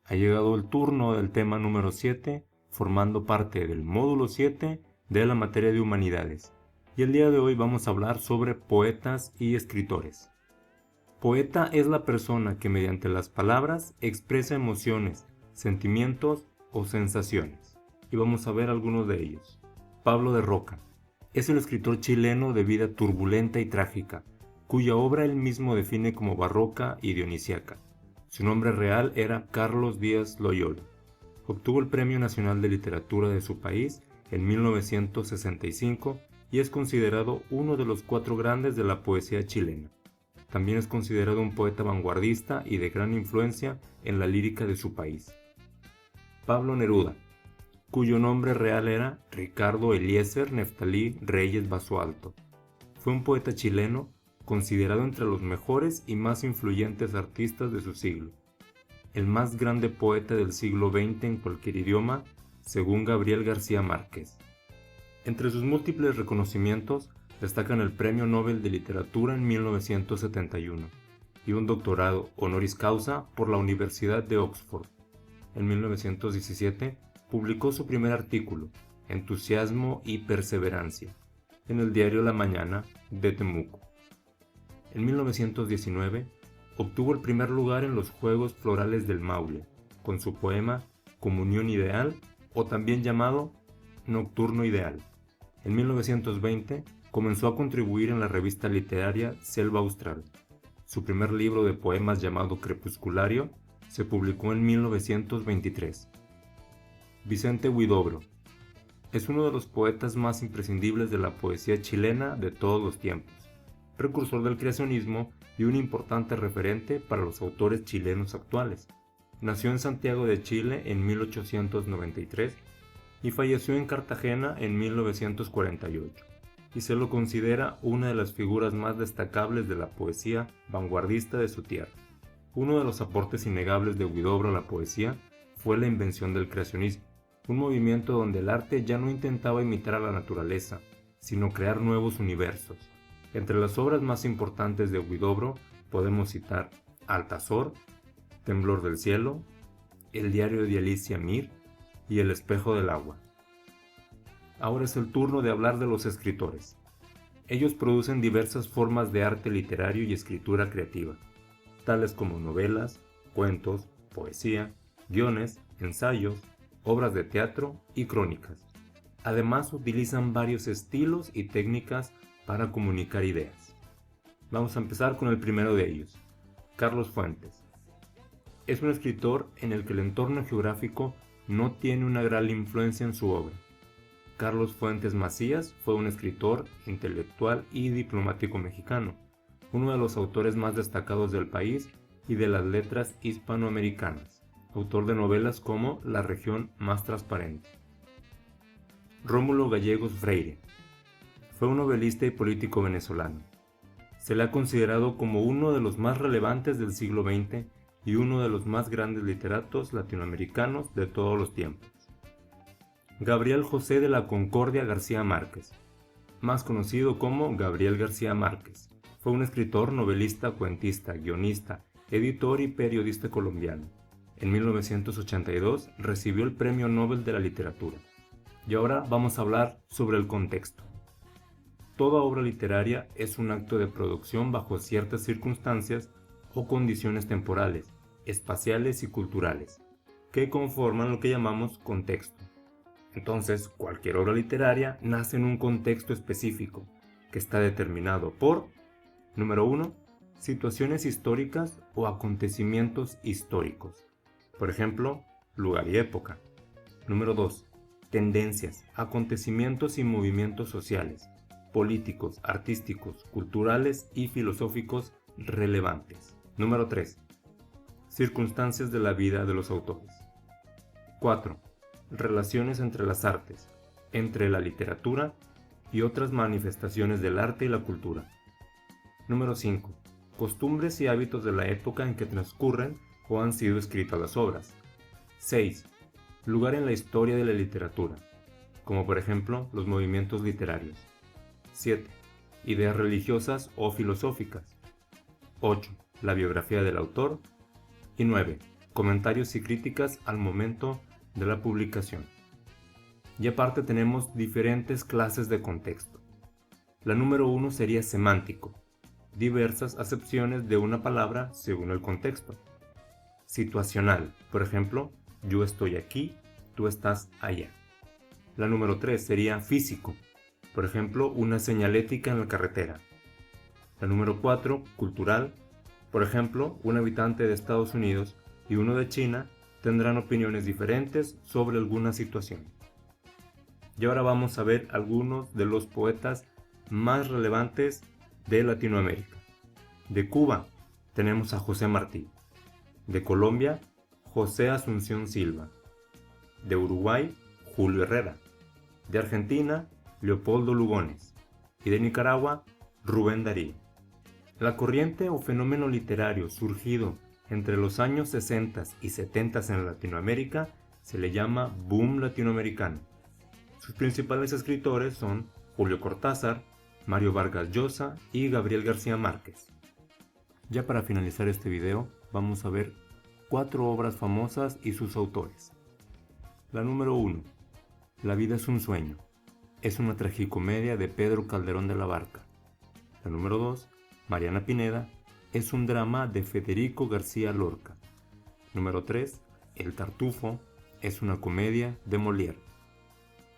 Ha llegado el turno del tema número 7, formando parte del módulo 7 de la materia de humanidades. Y el día de hoy vamos a hablar sobre poetas y escritores. Poeta es la persona que mediante las palabras expresa emociones, sentimientos o sensaciones. Y vamos a ver algunos de ellos. Pablo de Roca es un escritor chileno de vida turbulenta y trágica, cuya obra él mismo define como barroca y dionisíaca. Su nombre real era Carlos Díaz Loyola. Obtuvo el Premio Nacional de Literatura de su país en 1965 y es considerado uno de los 4 grandes de la poesía chilena. También es considerado un poeta vanguardista y de gran influencia en la lírica de su país. Pablo Neruda, cuyo nombre real era Ricardo Eliezer Neftalí Reyes Basualto. Fue un poeta chileno considerado entre los mejores y más influyentes artistas de su siglo. El más grande poeta del siglo XX en cualquier idioma, según Gabriel García Márquez. Entre sus múltiples reconocimientos destacan el Premio Nobel de Literatura en 1971 y un doctorado honoris causa por la Universidad de Oxford. En 1917 publicó su primer artículo, Entusiasmo y Perseverancia, en el diario La Mañana de Temuco. En 1919 obtuvo el primer lugar en los Juegos Florales del Maule, con su poema Comunión Ideal, o también llamado Nocturno Ideal. En 1920 comenzó a contribuir en la revista literaria Selva Austral. Su primer libro de poemas llamado Crepusculario se publicó en 1923. Vicente Huidobro es uno de los poetas más imprescindibles de la poesía chilena de todos los tiempos, precursor del creacionismo y un importante referente para los autores chilenos actuales. Nació en Santiago de Chile en 1893 y falleció en Cartagena en 1948, y se lo considera una de las figuras más destacables de la poesía vanguardista de su tierra. Uno de los aportes innegables de Huidobro a la poesía fue la invención del creacionismo, un movimiento donde el arte ya no intentaba imitar a la naturaleza, sino crear nuevos universos. Entre las obras más importantes de Huidobro podemos citar Altazor, Temblor del cielo, El diario de Alicia Mir y El espejo del agua. Ahora es el turno de hablar de los escritores. Ellos producen diversas formas de arte literario y escritura creativa, tales como novelas, cuentos, poesía, guiones, ensayos, obras de teatro y crónicas. Además, utilizan varios estilos y técnicas para comunicar ideas. Vamos a empezar con el primero de ellos, Carlos Fuentes. Es un escritor en el que el entorno geográfico no tiene una gran influencia en su obra. Carlos Fuentes Macías fue un escritor, intelectual y diplomático mexicano, uno de los autores más destacados del país y de las letras hispanoamericanas, autor de novelas como La región más transparente. Rómulo Gallegos Freire fue un novelista y político venezolano. Se le ha considerado como uno de los más relevantes del siglo XX y uno de los más grandes literatos latinoamericanos de todos los tiempos. Gabriel José de la Concordia García Márquez, más conocido como Gabriel García Márquez, fue un escritor, novelista, cuentista, guionista, editor y periodista colombiano. En 1982 recibió el Premio Nobel de la Literatura. Y ahora vamos a hablar sobre el contexto. Toda obra literaria es un acto de producción bajo ciertas circunstancias o condiciones temporales, espaciales y culturales, que conforman lo que llamamos contexto. Entonces, cualquier obra literaria nace en un contexto específico, que está determinado por, número 1, situaciones históricas o acontecimientos históricos. Por ejemplo, lugar y época. Número 2, tendencias, acontecimientos y movimientos sociales, políticos, artísticos, culturales y filosóficos relevantes. Número 3, circunstancias de la vida de los autores. 4, relaciones entre las artes, entre la literatura y otras manifestaciones del arte y la cultura. Número 5, costumbres y hábitos de la época en que transcurren o han sido escritas las obras. 6, lugar en la historia de la literatura, como por ejemplo los movimientos literarios. 7, ideas religiosas o filosóficas. 8, la biografía del autor. Y 9, comentarios y críticas al momento de la publicación. Y aparte tenemos diferentes clases de contexto. La número 1 sería semántico, diversas acepciones de una palabra según el contexto. Situacional, por ejemplo, yo estoy aquí, tú estás allá. La número 3 sería físico, por ejemplo, una señalética en la carretera. La número 4, cultural, por ejemplo, un habitante de Estados Unidos y uno de China tendrán opiniones diferentes sobre alguna situación. Y ahora vamos a ver algunos de los poetas más relevantes de Latinoamérica. De Cuba tenemos a José Martí. De Colombia, José Asunción Silva. De Uruguay, Julio Herrera. De Argentina, Leopoldo Lugones. Y de Nicaragua, Rubén Darío. La corriente o fenómeno literario surgido entre los años 60 y 70 en Latinoamérica se le llama boom latinoamericano. Sus principales escritores son Julio Cortázar, Mario Vargas Llosa y Gabriel García Márquez. Ya para finalizar este video, vamos a ver 4 obras famosas y sus autores. La número 1. La vida es un sueño. Es una tragicomedia de Pedro Calderón de la Barca. La número 2. Mariana Pineda. Es un drama de Federico García Lorca. Número 3. El Tartufo. Es una comedia de Molière.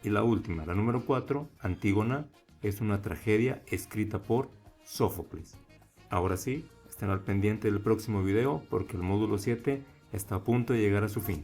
Y la última, la número 4, Antígona, es una tragedia escrita por Sófocles. Ahora sí, estén al pendiente del próximo video porque el módulo 7 está a punto de llegar a su fin.